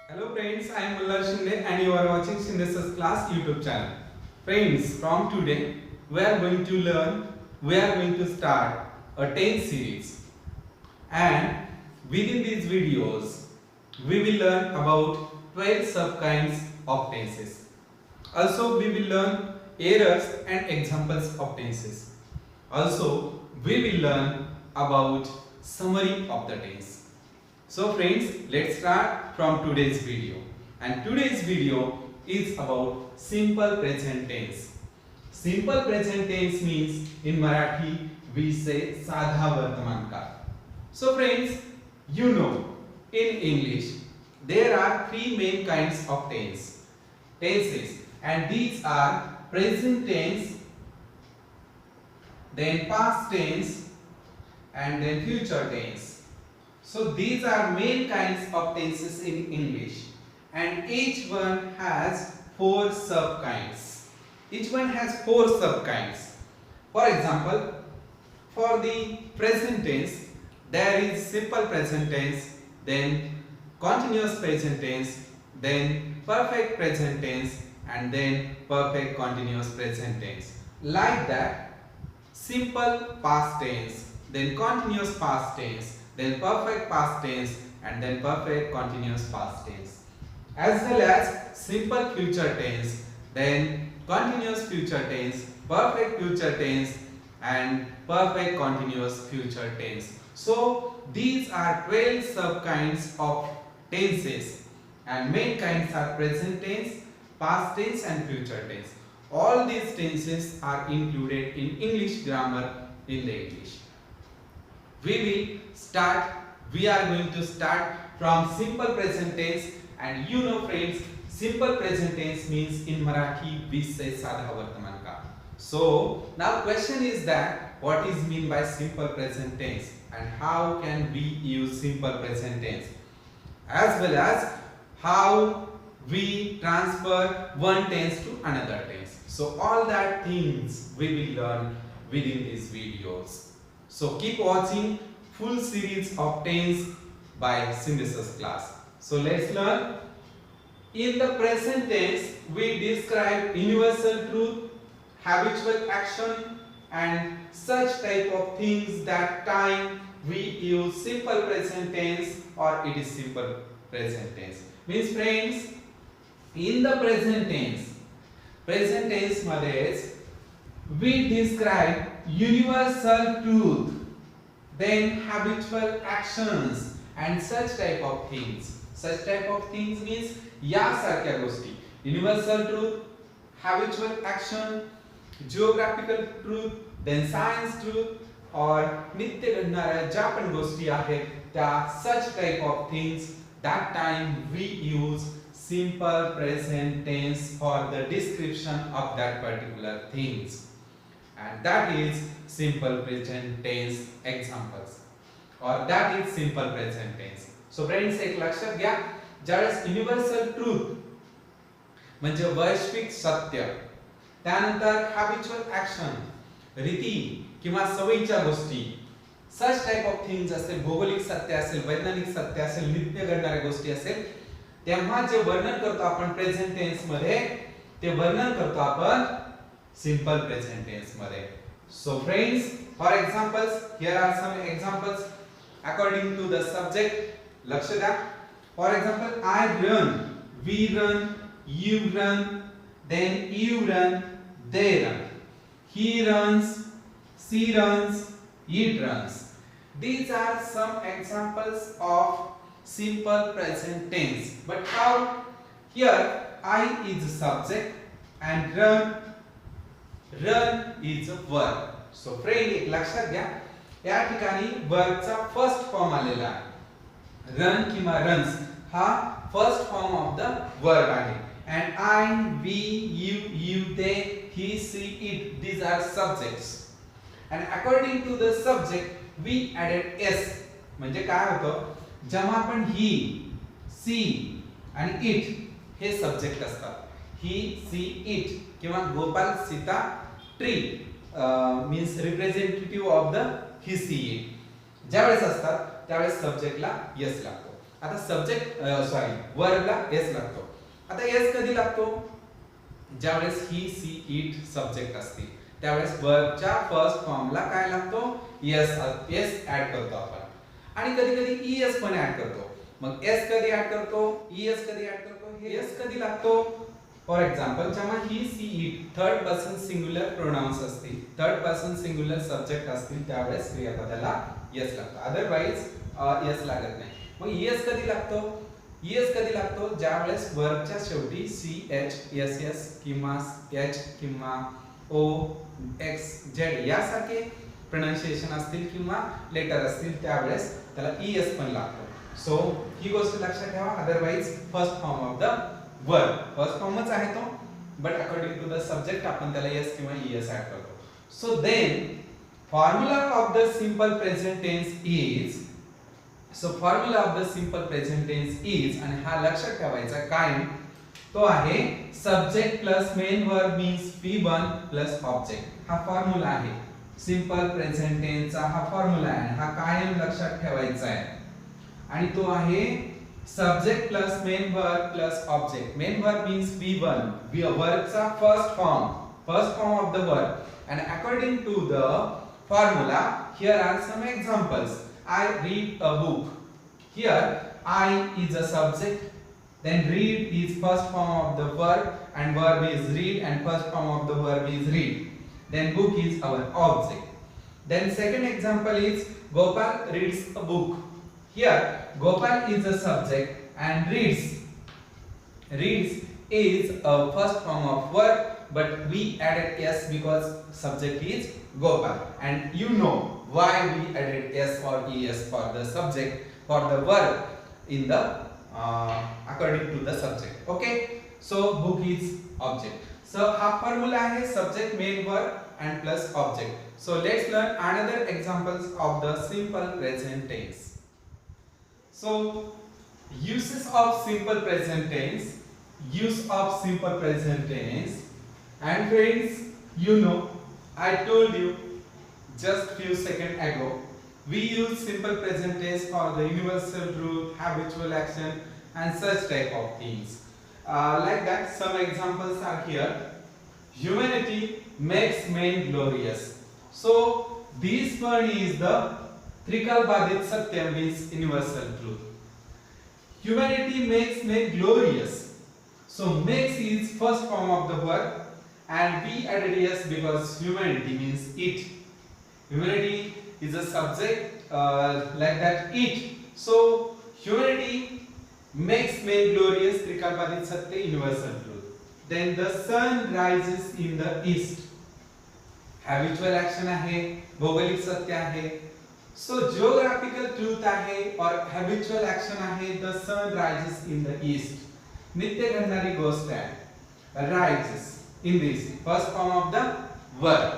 Hello friends, I am Mullah Shinde and you are watching Shinde Sir's Class YouTube channel. Friends, from today we are going to start a tense series, and within these videos we will learn about 12 subkinds of tenses. Also we will learn errors and examples of tenses. Also we will learn about summary of the tense. So friends, let's start from today's video. And today's video is about simple present tense. Simple present tense means in Marathi we say साधा वर्तमान काळ. So friends, you know in English there are three main kinds of tenses, and these are present tense, then past tense, and then future tense. So these are main kinds of tenses in English, and each one has four subkinds. Each one has four subkinds. For example, for the present tense, there is simple present tense, then continuous present tense, then perfect present tense, and then perfect continuous present tense. Like that, simple past tense, then continuous past tense, then perfect past tense, and then perfect continuous past tense, as well as simple future tense, then continuous future tense, perfect future tense, and perfect continuous future tense. So these are 12 subkinds of tenses, and main kinds are present tense, past tense, and future tense. All these tenses are included in English grammar in the English. We are going to start from simple present tense, and you know friends, simple present tense means in Marathi we say साधा वर्तमान काळ. So now question is that what is mean by simple present tense and how can we use simple present tense, as well as how we transfer one tense to another tense. So all that things we will learn within these videos. So keep watching full series of tense by Shinde Sir's class. So let's learn. In the present tense, we describe universal truth, habitual action, and such type of things. That time we use simple present tense or it is simple present tense. Means friends, in the present tense मध्ये we describe universal truth, then habitual actions, and such type of things. Such type of things means यासारख्या गोष्टी, universal truth, habitual action, geographical truth, then science truth, और नित्य घडणाऱ्या ज्या पण गोष्टी आहेत त्या such type of things. That time we use simple present tense for the description of that particular things, and that is simple present tense examples, or that is simple present tense. So friends, एक लक्षात घ्या, ज्यावेळेस universal truth म्हणजे वैश्विक सत्य, त्यानंतर habitual action रीती किंवा सवयीच्या गोष्टी, सच टाइप ऑफ थिंग्स असेल, भौगोलिक सत्य असेल, वैज्ञानिक सत्य असेल, नित्य घडणाऱ्या गोष्टी असेल, तेव्हा जे वर्णन करतो आपण प्रेझेंट टेन्स मध्ये, ते वर्णन करतो आपण सिंपल प्रेझेंट टेन्स मध्ये. So friends, for examples, here are some examples according to the subject. लक्ष द्या. For example, I run, we run, you run, then you run, they run, he runs, she runs, it runs. These are some examples of simple present tense. But how? Here I is subject and run is a verb. So friend, एक लक्षात घ्या, या ठिकाणी verb चा first form आलेला आहे. Run किंवा runs हा first form of the verb आहे, and I, we, you, they, he, she, it, these are subjects, and according to the subject we added s. म्हणजे काय होतं, जेव्हा आपण ही, सी आणि इट हे सब्जेक्ट असतात, ही, सी, इट, किंवा Gopal, Sita, tree, means representative of the he she it ज्यावेळेस असतात त्यावेळेस सब्जेक्टला यस लागतो. आता सब्जेक्ट वर्बला यस लागतो. आता यस कधी लागतो? ज्यावेळेस ही सी इट सब्जेक्ट असते त्यावेळेस वर्बच्या फर्स्ट फॉर्मला काय लागतो? यस ऍड करतो आपण. आणि कधी कधी ईएस पण ऍड करतो. मग एस कधी ऍड करतो, ईएस कधी ऍड करतो, हे एस कधी लागतो? फॉर एक्झाम्पल जेव्हा he she it third person singular pronouns असतील, थर्ड पर्सन सिंग्युलर सब्जेक्ट असतील त्यावेळेस क्रियापदाला यस लागतो. अदरवाइज यस लागत नाही. मग ईएस कधी लागतो? ईएस कधी लागतो? ज्यावेळेस वर्बच्या शेवटी सी एच एस एस किंवा एच किंवा ओ एक्स झेड यासारखे प्रोनाउन्सिएशन असतील किंवा लेटर असतील त्यावेळेस त्याला ईएस पण लागतो. सो ही गोष्ट लक्षात ठेवा. Otherwise first form of the verb first फॉर्मच आहे तो, but according to the subject आपण त्याला यस किंवा ईएस ऍड करतो. So then formula of the simple present tense is, so formula of the simple present tense is, आणि हा लक्षात ठेवायचा काय, तो आहे subject plus main verb means V1 plus object. हा फॉर्म्युला आहे सिंपल प्रेझेंट टेन्सचा. हा फॉर्म्युला आहे, हा कायम लक्षात ठेवायचा आहे. आणि तो आहे subject plus main verb plus object. Main verb means V1, वर्बचा first form of the verb. And according to the formula, here are some examples. I read a book. Here I is a subject, then read is first form of the verb and verb is read and first form of the verb is read. Then book is our object. Then second example is Gopal reads a book. Here Gopal is a subject and reads is a first form of verb, but we added s because subject is Gopal, and you know why we added s or es for the subject for the verb in the according to the subject. Okay, so book is object. So ha formula hai subject main verb and plus object. So let's learn another examples of the simple present tense. So uses of simple present tense, use of simple present tense. And friends, you know, I told you just few seconds ago, we use simple present tense for the universal truth, habitual action and such type of things. Like that, some examples are here. Humanity makes men glorious. So this one is the Trikalbadit Satyam, means universal truth. Humanity makes men glorious. So makes is first form of the verb. And we added yes because humanity means it. Humanity is a subject, like that, it. So humanity makes men glorious, Trikalbadit Satya, universal truth. Then the sun rises in the east. Habitual action आहे, भौगोलिक सत्य आहे. So geographical truth आहे और habitual action आहे, the sun rises in the east. नित्य घडणारी गोष्ट आहे, rises in this first form of the verb.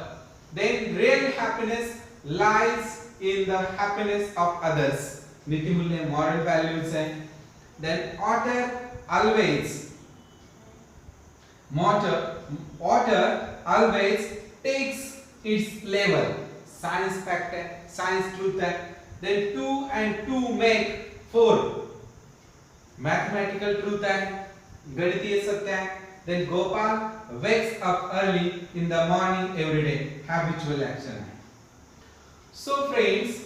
Then real happiness lies in the happiness of others. नीति मूल्य moral values है. Then otter always takes its level. Science fact है, science truth है. Then 2 and 2 make 4. Mathematical truth है, गणितीय सत्य है. Then Gopal wakes up early in the morning every day. Habitual action. So friends,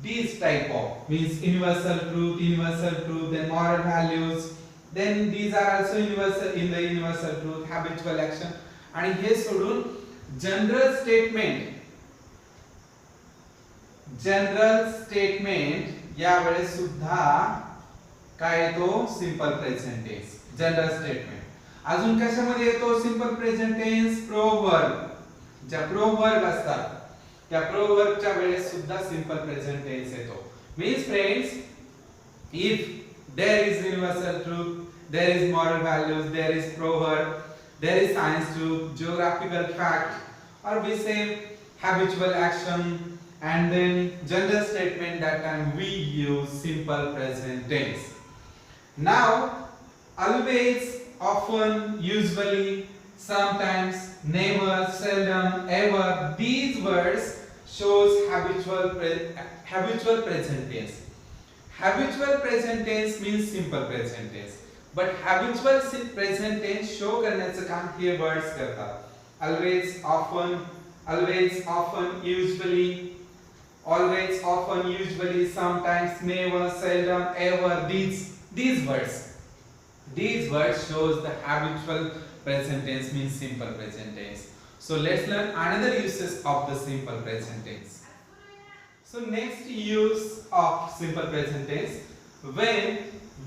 these type of means universal truth, then moral values. Then these are also universal in the universal truth, habitual action. आणि हे सोडून general statement या वेळेस सुद्धा काय येतो? Simple present tense. General statement अजून कशामध्ये येतो? Simple present tense proverb. ज्या प्रोवर्ब असतात त्या प्रोवर्बच्या वेळेस सुद्धा सिंपल प्रेझेंट टेन्स येतो. Means friends, if there is universal truth, there is moral values, there is proverb, there is science truth, geographical fact, or we say habitual action, and then general statement, that time we use simple present tense. Now always, often, usually, sometimes, never, seldom, ever. These words shows habitual present tense. Habitual present tense means simple present tense. But habitual present tense show करण्याचं काम हे words करतात. Always, often, usually, always, often, usually, sometimes, never, seldom, ever. These words shows the habitual present tense means simple present tense. So let's learn another uses of the simple present tense. So next use of simple present tense, when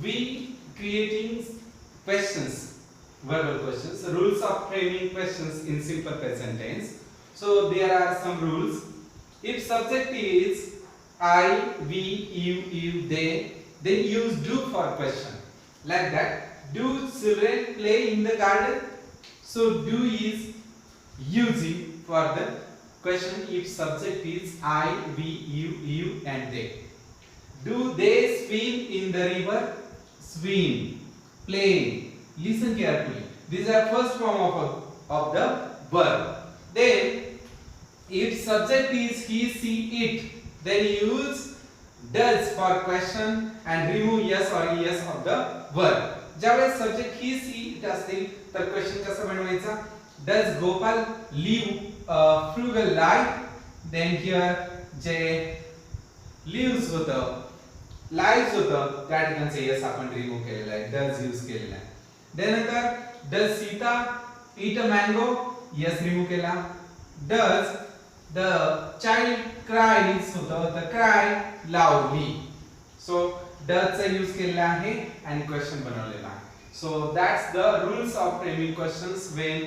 we creating questions, verbal questions, rules of framing questions in simple present tense. So there are some rules. If subject is I, we, you, they, then use do for question. Like that. Do children play in the garden? So do is using for the question if subject is I, we, you and they. Do they swim in the river? Swim, play. Listen carefully. These are first form of the verb. Then if subject is he, she, it, then use does for question and remove yes or es of the verb. ज्यावेळेस subject he she it असतील तर question कसा बनवायचा? Does Gopal live frugal life? Then here जे lives होतं, lives होतं, त्या ठिकाणचं यस आपण रिमूव्ह केलेलं आहे, डज यूज केलेला आहे. त्यानंतर does Sita eat a mango? Yes remove केला. डज द चाइल्ड क्राईज होतं, द क्राय लाऊडली. सो does चा यूज केलेला आहे आणि क्वेश्चन बनवलेला आहे. So that's the rules of framing questions when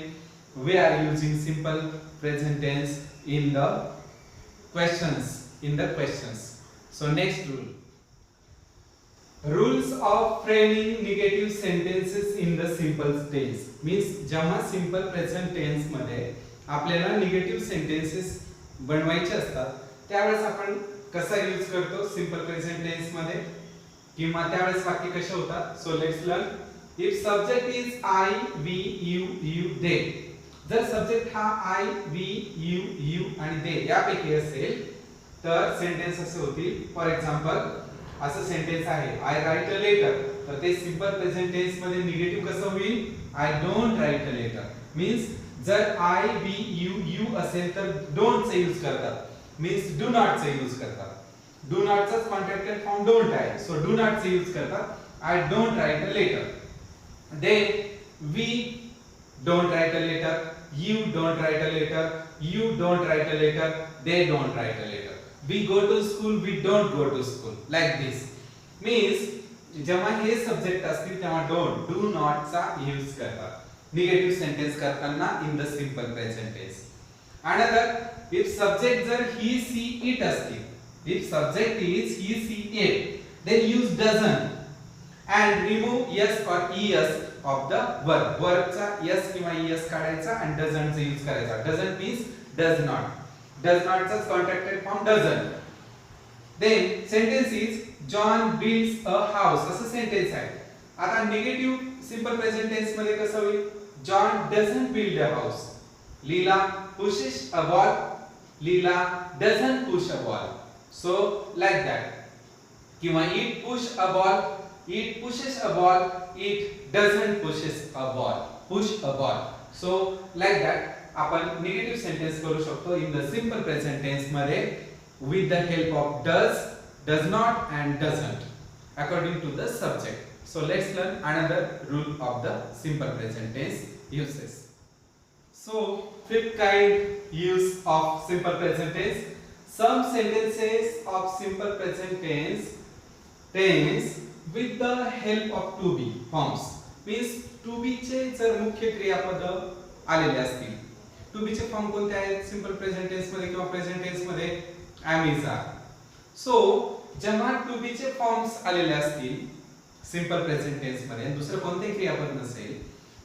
we are using simple present tense in the questions. So next rule. Rules of framing negative sentences in the simple tense means जेव्हा simple present tense मध्ये आपल्याला negative sentences बनवायचे असतात त्यावेळेस आपण कसा use करतो simple present tense मध्ये किंवा त्यावेळेस वाक्य कसे होतात? So let's learn. If subject is I, we, you, they. जर सब्जेक्ट हा आय, वी, यू आणि दे यापैकी असेल तर सेंटेन्स असे होतील. फॉर एक्झाम्पल असं सेंटेन्स आहे आय राईट अ लेटर, तर ते सिंपल प्रेझेंट टेन्स मध्ये निगेटिव्ह कसं होईल? I don't write a letter. Means जर आय, वी, यू असेल तर डोंट चे यूज करतात, मीन्स डू नॉट चे यूज करतात. Do not चा कॉन्ट्रॅक्टेड फॉर्म don't आहे, सो do not चे यूज करतात. I don't write a letter. Then we don't write a letter, you don't write a letter, you don't write a letter, they don't write a letter. We go to school, we don't go to school. Like this. Means जेव्हा हे subject असतील तेव्हा don't, do not चा use करतात negative sentence करताना in the simple present tense. Another, if subject जर he, she, it असतील, if subject is he, she, it, then use doesn't and remove yes or es of the verb. Verb चा yes किंवा es काढायचा आणि doesn't चा use करायचा. Doesn't means does not. Does not चा contracted form doesn't. Then sentence is John builds a house. असं sentence आहे. आता निगेटिव्ह सिंपल प्रेझेंट टेन्स मध्ये कसं होईल? John doesn't build a house. Leela pushes a ball. Leela doesn't push a ball. So like that. किंवा it push a ball, it pushes a ball, it doesn't pushes a ball, push a ball. So like that आपण negative sentence करू शकतो in the simple present tense मध्ये with the help of does, does not and doesn't according to the subject. So let's learn another rule of the simple present tense uses. So fifth kind use of simple present tense. Some sentences of simple present tense with the help of to be forms. Means to be चे जर मुख्य क्रियापद आलेले असतील. To be चे form कोणते आहेत simple present tense मध्ये किंवा प्रेझेंट टेन्स मध्ये? am, is, are. सो जेव्हा to be चे फॉर्म्स आलेले असतील सिंपल प्रेझेंट टेन्स मध्ये दुसरं कोणतेही क्रियापद नसेल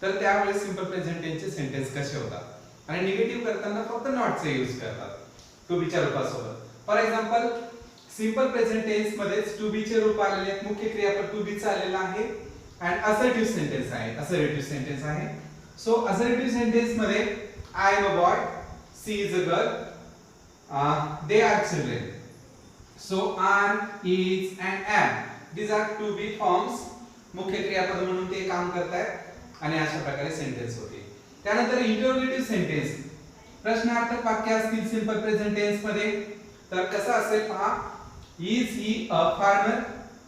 तर त्यावेळेस सिंपल प्रेझेंट टेन्स चे सेंटेन्स कसे होतात? आणि निगेटिव्ह करताना फक्त नॉट चे यूज करतात टू बी च्या रूपासोबत. For example simple present tense मध्ये टू बी चे रूप आलेले आहेत, मुख्य क्रियापद टू बी चा आलेला आहे आणि असर्टिव्ह सेंटेन्स आहे, असर्टिव्ह सेंटेन्स आहे. सो असर्टिव्ह सेंटेन्स मध्ये I am a boy, she is a girl, they are children. So are, is and am, these are to be forms, मुख्य क्रियापद म्हणून ते काम करतात आणि अशा प्रकारे सेंटेन्स होते. त्यानंतर इंटरोगेटिव्ह सेंटेन्स, प्रश्नार्थक वाक्य असतील सिंपल प्रेझेंट टेन्स मध्ये, तर कसं असेल पहा, is he a farmer,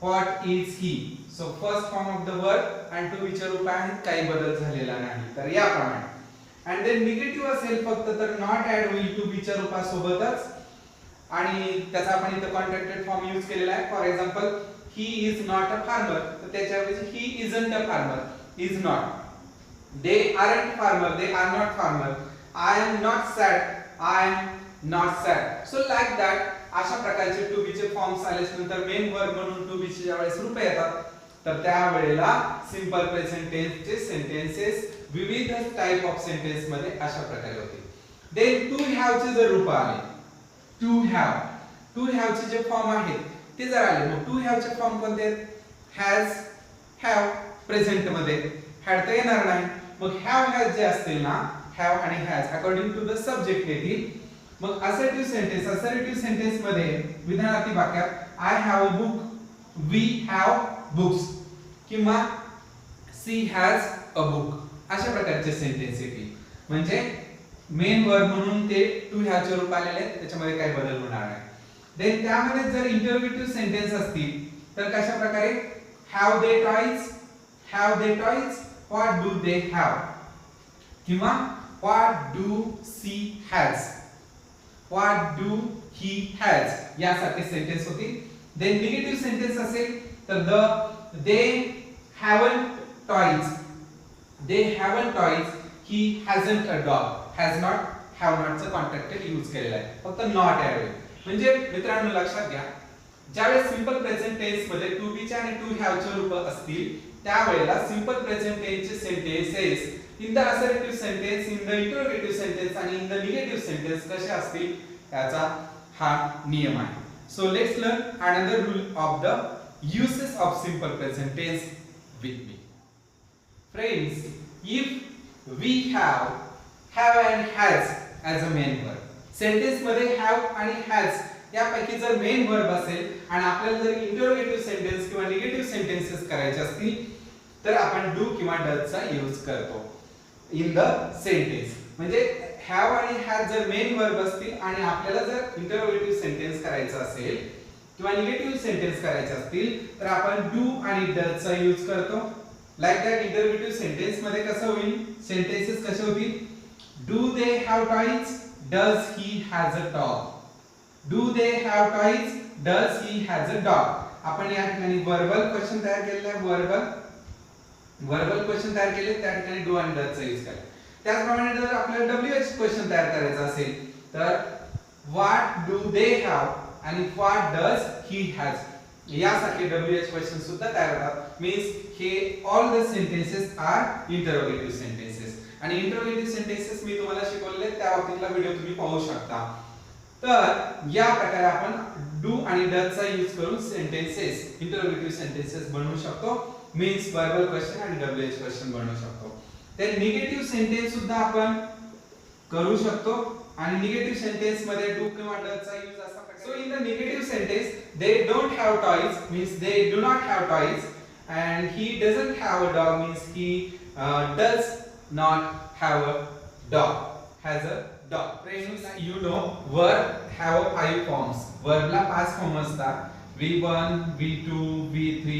what is he. So first form of the word आणि टू बीचे रूप आहेत, काही बदल झालेला नाही. तर याप्रमाणे and then निगेटिव्ह असेल फक्त तर नॉट ऍड होईल टू बी च्या रूपासोबतच, आणि त्याचा आपण इथे कॉन्ट्रॅक्टेड फॉर्म यूज केलेला आहे. For example he is not a farmer, तर त्याच्याऐवजी he isn't a farmer, is not. They aren't farmer, they are not farmer. I am not sad, I am not sad. So like that अशा प्रकारचे to be चे forms आलेच नंतर main verb म्हणून to be चे ज्यावेळेस रूप येतात तर त्यावेळेला सिंपल प्रेझेंट टेन्स चे सेंटेन्सेस विविध टाइप ऑफ सेंटेन्स मध्ये अशा प्रकारे होते. देन टू हॅव चे जर रूप आले, टू हॅव चे जे फॉर्म आहेत ते जर आले, मग टू हॅव चे फॉर्म कोणते आहेत? हॅज, हॅव प्रेझेंट मध्ये, हॅड तर येणार नाही. मग हॅव जे असतील ना, हॅव आणि has according to the subject येतील. मग असर्टिव्ह सेंटेन्स मध्ये विधानार्थी वाक्यात I have a book, we have books किंवा सी हॅज अ बुक अशा प्रकारचे सेंटेन्स येतील. म्हणजे मेन वर्ब म्हणून ते टू हॅव चे रूप आलेले आहेत, त्याच्यामध्ये काही बदल होणार नाही. देन त्यामध्ये जर इंटरोगेटिव्ह सेंटेन्स असतील तर कशा प्रकारे, have they toys, what do they have, किंवा what do she has, what do he has यासारखे सेंटेन्स होतील. देन निगेटिव्ह सेंटेन्स असेल तर they haven't toys, he hasn't a dog, has not, have not चा कॉन्ट्रॅक्टेड यूज केलेला आहे, फक्त not add. म्हणजे मित्रांनो लक्षात घ्या, ज्यावेळेस सिंपल प्रेझेंट टेन्स मध्ये टू बी चे आणि टू हॅव चे रूप असतील त्यावेळेला सिंपल प्रेझेंट टेन्स चे sentences in the assertive sentence, in the interrogative sentence आणि इन द निगेटिव्ह सेंटेन्स कसे असतील याचा हा नियम आहे. सो let's learn another rule of the uses of simple present tense with me. Friends, if we have and has as a main verb, sentence मध्ये have आणि has यापैकी जर मेन वर्ब असेल आणि आपल्याला जर इंटरोगेटिव्ह सेंटेन्स किंवा निगेटिव्ह सेंटेन्सेस करायचे असतील तर आपण डू किंवा डज चा यूज करतो इन द सेंटेन्स. म्हणजे have आणि has जर मेन वर्ब असतील आणि आपल्याला जर इंटरोगेटिव्ह सेंटेन्स करायचा असेल किंवा निगेटिव्ह सेंटेन्स करायचे असतील तर आपण डू आणि डज चा यूज करतो. लाईक दॅट इंटरोगेटिव्ह सेंटेन्स मध्ये कसं होईल, सेंटेन्सेस कसे होतील, do they have toys, does he has a dog. Do they have toys, does he has a dog. आपण या ठिकाणी वर्बल क्वेश्चन तयार केलेला आहे, वर्बल क्वेश्चन तयार केले, त्या ठिकाणी डू आणि डज चा यूज केला. त्याचप्रमाणे जर आपल्याला डब्ल्यूएच क्वेश्चन तयार करायचा असेल तर व्हॉट डू दे हॅव आणि व्हॉट डज ही हॅज यासारखे डब्ल्यूएच क्वेश्चन सुद्धा तयार होतात. मीन्स हे all the sentences are interrogative sentences. आणि इंटरोगेटिव्ह सेंटेन्सेस मी तुम्हाला शिकवलेले त्या बाबतीतला व्हिडिओ तुम्ही पाहू शकता. तर या प्रकारे आपण डू आणि डज चा यूज करून सेंटेन्सेस, इंटरोगेटिव्ह सेंटेन्सेस बनवू शकतो. मीन्स वर्बल क्वेश्चन आणि डब्ल्यूएच क्वेश्चन बनवू शकतो. ते निगेटिव्ह सेंटेन्स सुद्धा आपण करू शकतो आणि निगेटिव्ह सेंटेन्स मध्ये डू किंवा डज चा यूज असा प्रकारे. So in the negative sentence they don't have toys means they do not have toys and he doesn't have a dog means he does not have a dog, has a dog. Friends, you know verb have 5 forms. verb ला 5 form असतात, v1 v2 v3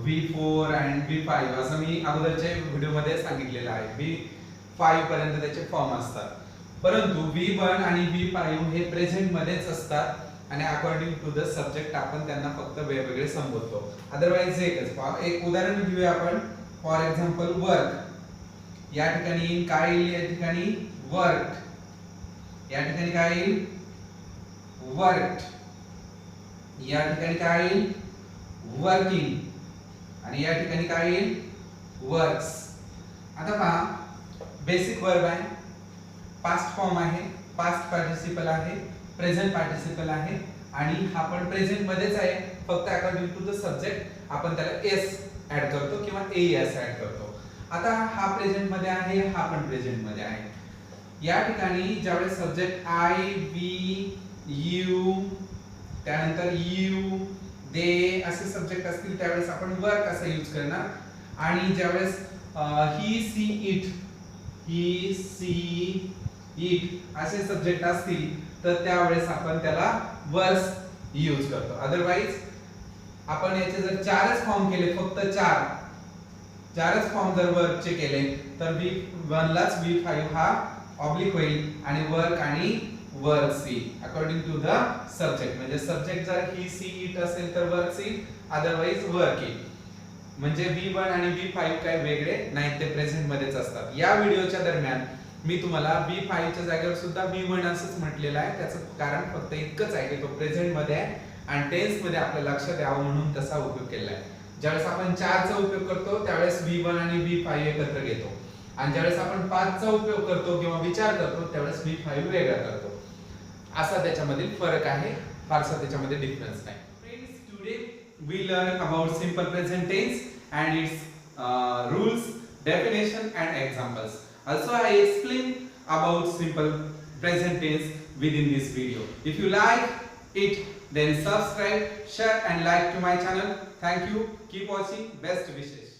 v4 and v5 असं मी अगोदरच्या video मध्ये सांगितलेलं आहे. v5 पर्यंत त्याचे form असतात, परंतु v1 आणि v5 हे प्रेझेंट मध्येच असतात आणि अकॉर्डिंग टू द सब्जेक्ट आपण त्यांना फक्त वेगवेगळे संबोधतो. अदरवाइज एकच. एक उदाहरण घेऊया आपण. फॉर एक्झाम्पल वर्क, या ठिकाणी काय येईल, या ठिकाणी वर्क, या ठिकाणी काय येईल वर्क, या ठिकाणी काय येईल वर्किंग आणि या ठिकाणी काय येईल वर्क्स. आता पहा, बेसिक वर्ब आहे, पास्ट फॉर्म आहे, पास्ट पार्टिसिपल आहे, प्रेझेंट पार्टिसिपल आहे आणि हा पण प्रेझेंट मध्येच आहे, फक्त अकॉर्डिंग टू द सब्जेक्ट आपण त्याला एस ऍड करतो किंवा एस ऍड करतो. आता हा प्रेझेंट मध्ये आहे, हा पण प्रेझेंट मध्ये आहे. या ठिकाणी ज्यावेळेस सब्जेक्ट आय, वी, यू, त्यानंतर यू, दे असे सब्जेक्ट असतील त्यावेळेस आपण वर्क असा यूज करणार. आणि ज्यावेळेस ही, she, it, he, she, it असे सब्जेक्ट असतील तर त्यावेळेस आपण त्याला वर्स यूज करतो. अदरवाइज आपण याचे जर चारच फॉर्म केले, फक्त चारच फॉर्म जर वर्कचे केले तर V1 लाच V5 हा ऑब्लिक होईल आणि वर्क आणि works according to the subject. म्हणजे सब्जेक्ट जर ही, सी, इट असेल तर works, otherwise work it. म्हणजे V1 आणि V5 काय वेगळे नाही, ते प्रेझेंट मध्येच असतात. या व्हिडिओच्या दरम्यान मी तुम्हाला V5 च्या जागेवर सुद्धा V1 असंच म्हटलेलं आहे. त्याचं कारण फक्त इतकंच आहे की तो प्रेझेंट मध्ये आहे आणि टेन्स मध्ये आपल्या लक्षात यावं म्हणून तसा उपयोग केला आहे. ज्यावेळेस आपण 4 चा उपयोग करतो त्यावेळेस V1 आणि V5 एकत्र घेतो आणि ज्यावेळेस आपण 5 चा उपयोग करतो किंवा विचार करतो त्यावेळेस V5 वेगळा करतो. असा त्याच्यामधील फरक आहे, फारसा त्याच्यामध्ये डिफरन्स नाही. Friends, today we learn about simple present tense and its rules, definition and examples. Also I explain about simple present tense within this video. If you like it, then subscribe, share and like to my channel. Thank you. Keep watching. Best wishes.